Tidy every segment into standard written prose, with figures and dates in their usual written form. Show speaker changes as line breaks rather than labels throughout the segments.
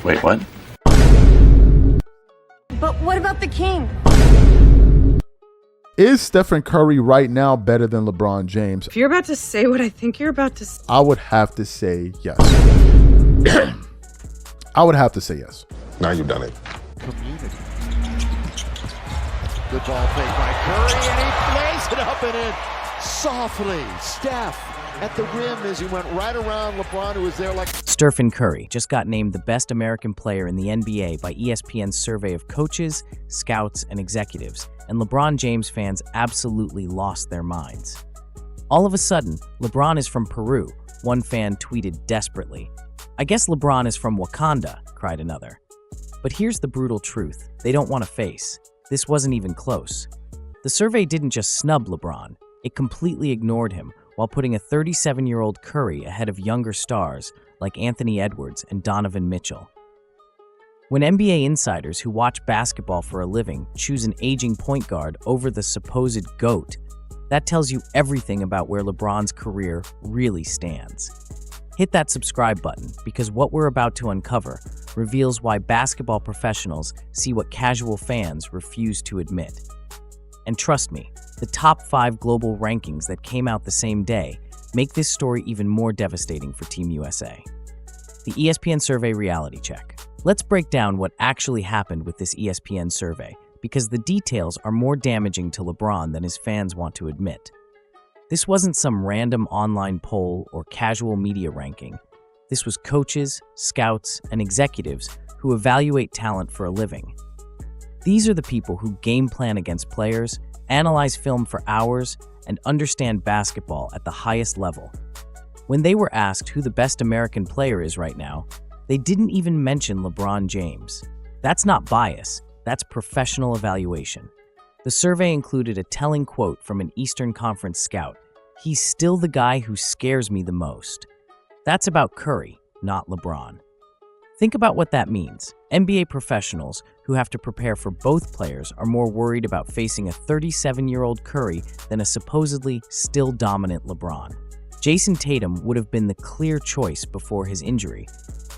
Wait, what?
But what about the king?
Is Stephen Curry right now better than LeBron James?
If you're about to say what I think you're about to say,
I would have to say yes. I would have to say yes.
Now you've done it.
Community. Good ball fake by Curry, and he lays it up and in softly. Steph at the rim as he went right around LeBron, who was there like...
Stephen Curry just got named the best American player in the NBA by ESPN's survey of coaches, scouts, and executives, and LeBron James fans absolutely lost their minds. All of a sudden, LeBron is from Peru, one fan tweeted desperately. I guess LeBron is from Wakanda, cried another. But here's the brutal truth they don't want to face. This wasn't even close. The survey didn't just snub LeBron, it completely ignored him while putting a 37-year-old Curry ahead of younger stars like Anthony Edwards and Donovan Mitchell. When NBA insiders who watch basketball for a living choose an aging point guard over the supposed GOAT, that tells you everything about where LeBron's career really stands. Hit that subscribe button because what we're about to uncover reveals why basketball professionals see what casual fans refuse to admit. And trust me, the top 5 global rankings that came out the same day make this story even more devastating for Team USA. The ESPN Survey Reality Check. Let's break down what actually happened with this ESPN survey, because the details are more damaging to LeBron than his fans want to admit. This wasn't some random online poll or casual media ranking. This was coaches, scouts, and executives who evaluate talent for a living. These are the people who game plan against players, analyze film for hours, and understand basketball at the highest level. When they were asked who the best American player is right now, they didn't even mention LeBron James. That's not bias, that's professional evaluation. The survey included a telling quote from an Eastern Conference scout. "He's still the guy who scares me the most." That's about Curry, not LeBron. Think about what that means. NBA professionals who have to prepare for both players are more worried about facing a 37-year-old Curry than a supposedly still dominant LeBron. Jason Tatum would have been the clear choice before his injury,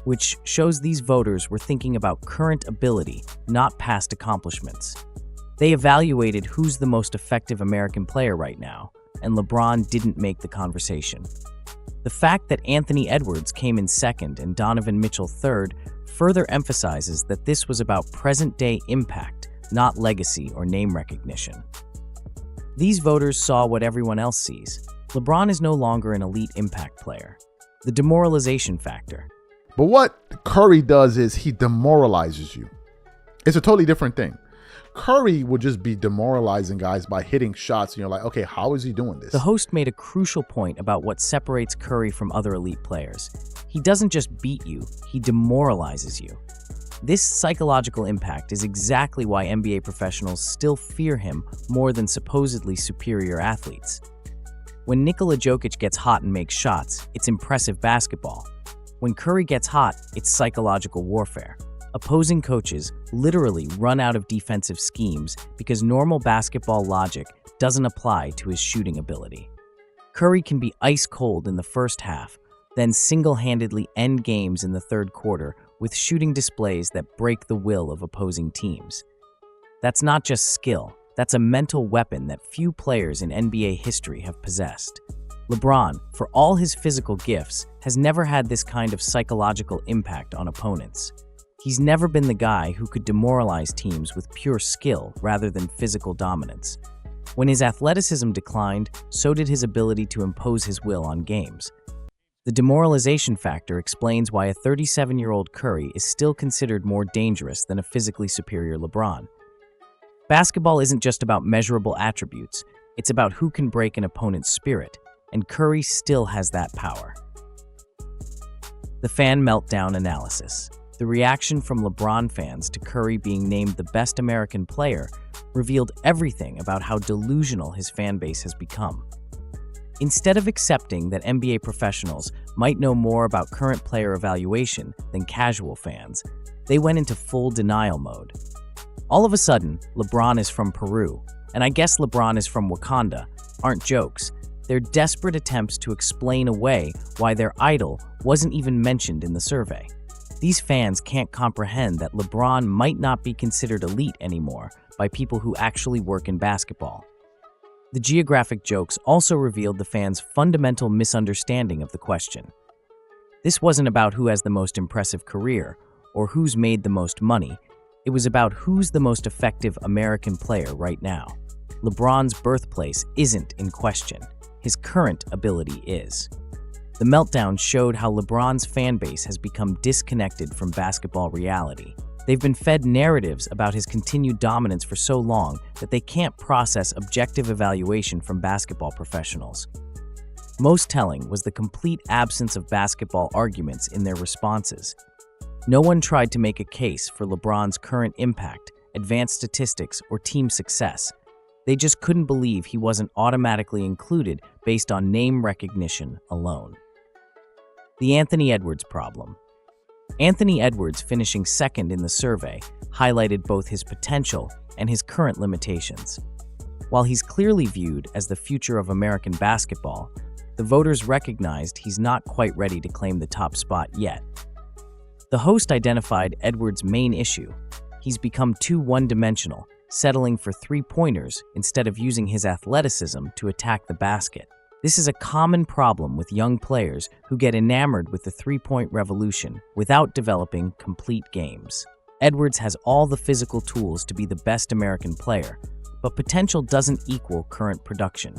which shows these voters were thinking about current ability, not past accomplishments. They evaluated who's the most effective American player right now, and LeBron didn't make the conversation. The fact that Anthony Edwards came in second and Donovan Mitchell third further emphasizes that this was about present-day impact, not legacy or name recognition. These voters saw what everyone else sees. LeBron is no longer an elite impact player. The demoralization factor.
But what Curry does is he demoralizes you. It's a totally different thing. Curry would just be demoralizing guys by hitting shots, and you're like, okay, how is he doing this?
The host made a crucial point about what separates Curry from other elite players. He doesn't just beat you, he demoralizes you. This psychological impact is exactly why NBA professionals still fear him more than supposedly superior athletes. When Nikola Jokic gets hot and makes shots, it's impressive basketball. When Curry gets hot, it's psychological warfare. Opposing coaches literally run out of defensive schemes because normal basketball logic doesn't apply to his shooting ability. Curry can be ice cold in the first half, then single-handedly end games in the third quarter with shooting displays that break the will of opposing teams. That's not just skill, that's a mental weapon that few players in NBA history have possessed. LeBron, for all his physical gifts, has never had this kind of psychological impact on opponents. He's never been the guy who could demoralize teams with pure skill rather than physical dominance. When his athleticism declined, so did his ability to impose his will on games. The demoralization factor explains why a 37-year-old Curry is still considered more dangerous than a physically superior LeBron. Basketball isn't just about measurable attributes, it's about who can break an opponent's spirit, and Curry still has that power. The fan meltdown analysis. The reaction from LeBron fans to Curry being named the best American player revealed everything about how delusional his fan base has become. Instead of accepting that NBA professionals might know more about current player evaluation than casual fans, they went into full denial mode. All of a sudden, LeBron is from Peru, and I guess LeBron is from Wakanda, aren't jokes. They're desperate attempts to explain away why their idol wasn't even mentioned in the survey. These fans can't comprehend that LeBron might not be considered elite anymore by people who actually work in basketball. The geographic jokes also revealed the fans' fundamental misunderstanding of the question. This wasn't about who has the most impressive career or who's made the most money. It was about who's the most effective American player right now. LeBron's birthplace isn't in question. His current ability is. The meltdown showed how LeBron's fan base has become disconnected from basketball reality. They've been fed narratives about his continued dominance for so long that they can't process objective evaluation from basketball professionals. Most telling was the complete absence of basketball arguments in their responses. No one tried to make a case for LeBron's current impact, advanced statistics, or team success. They just couldn't believe he wasn't automatically included based on name recognition alone. The Anthony Edwards problem. Anthony Edwards, finishing second in the survey, highlighted both his potential and his current limitations. While he's clearly viewed as the future of American basketball, the voters recognized he's not quite ready to claim the top spot yet. The host identified Edwards' main issue. He's become too one-dimensional, settling for three-pointers instead of using his athleticism to attack the basket. This is a common problem with young players who get enamored with the three-point revolution without developing complete games. Edwards has all the physical tools to be the best American player, but potential doesn't equal current production.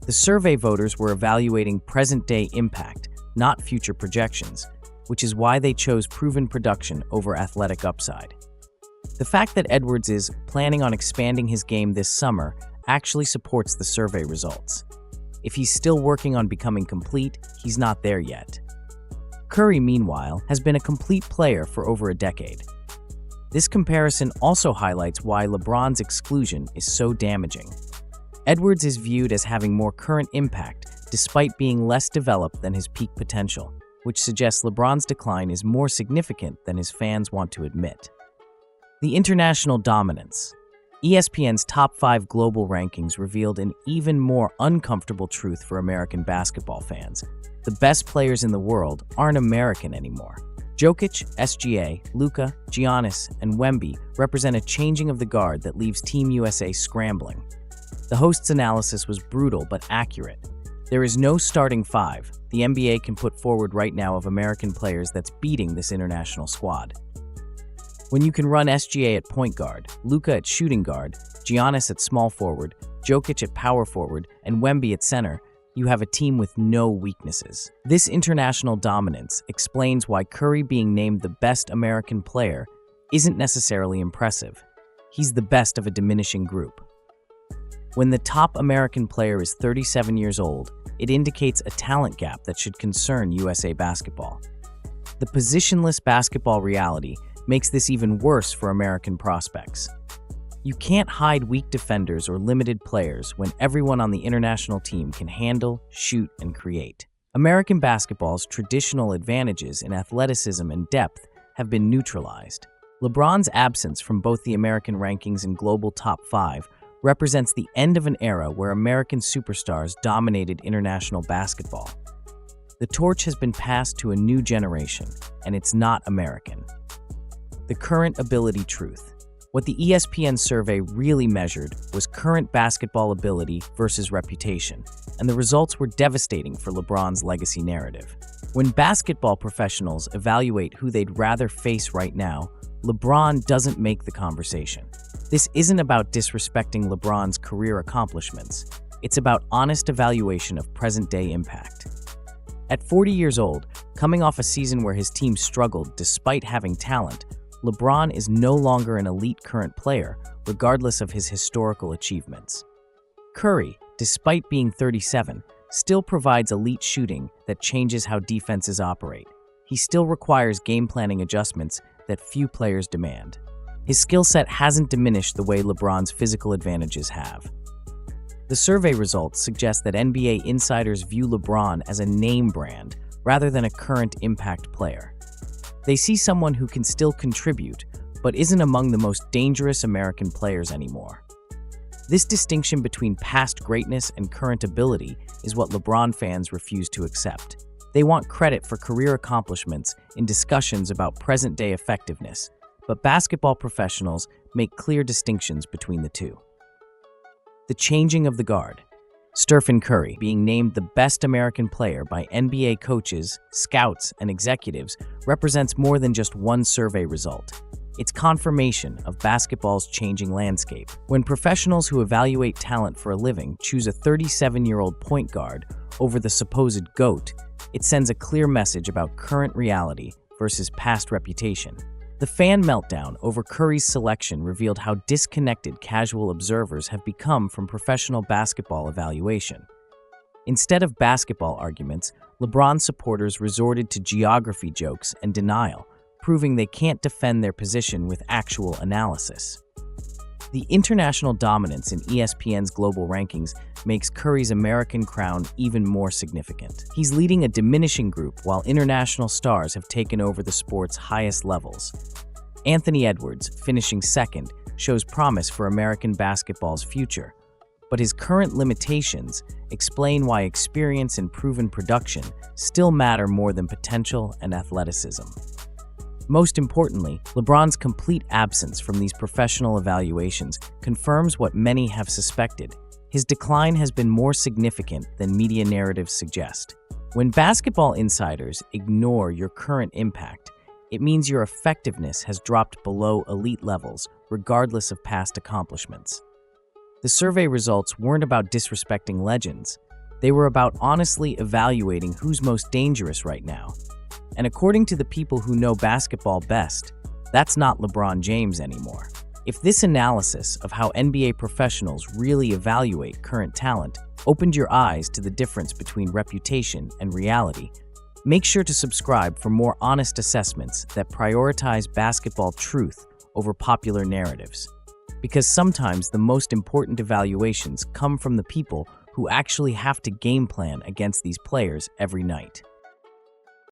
The survey voters were evaluating present-day impact, not future projections, which is why they chose proven production over athletic upside. The fact that Edwards is planning on expanding his game this summer actually supports the survey results. If he's still working on becoming complete, he's not there yet. Curry, meanwhile, has been a complete player for over a decade. This comparison also highlights why LeBron's exclusion is so damaging. Edwards is viewed as having more current impact despite being less developed than his peak potential, which suggests LeBron's decline is more significant than his fans want to admit. The international dominance. ESPN's top 5 global rankings revealed an even more uncomfortable truth for American basketball fans. The best players in the world aren't American anymore. Jokic, SGA, Luka, Giannis, and Wemby represent a changing of the guard that leaves Team USA scrambling. The host's analysis was brutal but accurate. There is no starting 5 the NBA can put forward right now of American players that's beating this international squad. When you can run SGA at point guard, Luka at shooting guard, Giannis at small forward, Jokic at power forward, and Wemby at center, you have a team with no weaknesses. This international dominance explains why Curry being named the best American player isn't necessarily impressive. He's the best of a diminishing group. When the top American player is 37 years old, it indicates a talent gap that should concern USA basketball. The positionless basketball reality makes this even worse for American prospects. You can't hide weak defenders or limited players when everyone on the international team can handle, shoot, and create. American basketball's traditional advantages in athleticism and depth have been neutralized. LeBron's absence from both the American rankings and global top 5 represents the end of an era where American superstars dominated international basketball. The torch has been passed to a new generation, and it's not American. The current ability truth. What the ESPN survey really measured was current basketball ability versus reputation, and the results were devastating for LeBron's legacy narrative. When basketball professionals evaluate who they'd rather face right now, LeBron doesn't make the conversation. This isn't about disrespecting LeBron's career accomplishments. It's about honest evaluation of present-day impact. At 40 years old, coming off a season where his team struggled despite having talent, LeBron is no longer an elite current player, regardless of his historical achievements. Curry, despite being 37, still provides elite shooting that changes how defenses operate. He still requires game planning adjustments that few players demand. His skill set hasn't diminished the way LeBron's physical advantages have. The survey results suggest that NBA insiders view LeBron as a name brand rather than a current impact player. They see someone who can still contribute, but isn't among the most dangerous American players anymore. This distinction between past greatness and current ability is what LeBron fans refuse to accept. They want credit for career accomplishments in discussions about present-day effectiveness, but basketball professionals make clear distinctions between the two. The changing of the guard. Stephen Curry being named the best American player by NBA coaches, scouts, and executives represents more than just one survey result. It's confirmation of basketball's changing landscape. When professionals who evaluate talent for a living choose a 37-year-old point guard over the supposed GOAT, it sends a clear message about current reality versus past reputation. The fan meltdown over Curry's selection revealed how disconnected casual observers have become from professional basketball evaluation. Instead of basketball arguments, LeBron supporters resorted to geography jokes and denial, proving they can't defend their position with actual analysis. The international dominance in ESPN's global rankings makes Curry's American crown even more significant. He's leading a diminishing group while international stars have taken over the sport's highest levels. Anthony Edwards, finishing second, shows promise for American basketball's future, but his current limitations explain why experience and proven production still matter more than potential and athleticism. Most importantly, LeBron's complete absence from these professional evaluations confirms what many have suspected. His decline has been more significant than media narratives suggest. When basketball insiders ignore your current impact, it means your effectiveness has dropped below elite levels, regardless of past accomplishments. The survey results weren't about disrespecting legends. They were about honestly evaluating who's most dangerous right now. And according to the people who know basketball best, that's not LeBron James anymore. If this analysis of how NBA professionals really evaluate current talent opened your eyes to the difference between reputation and reality, make sure to subscribe for more honest assessments that prioritize basketball truth over popular narratives. Because sometimes the most important evaluations come from the people who actually have to game plan against these players every night.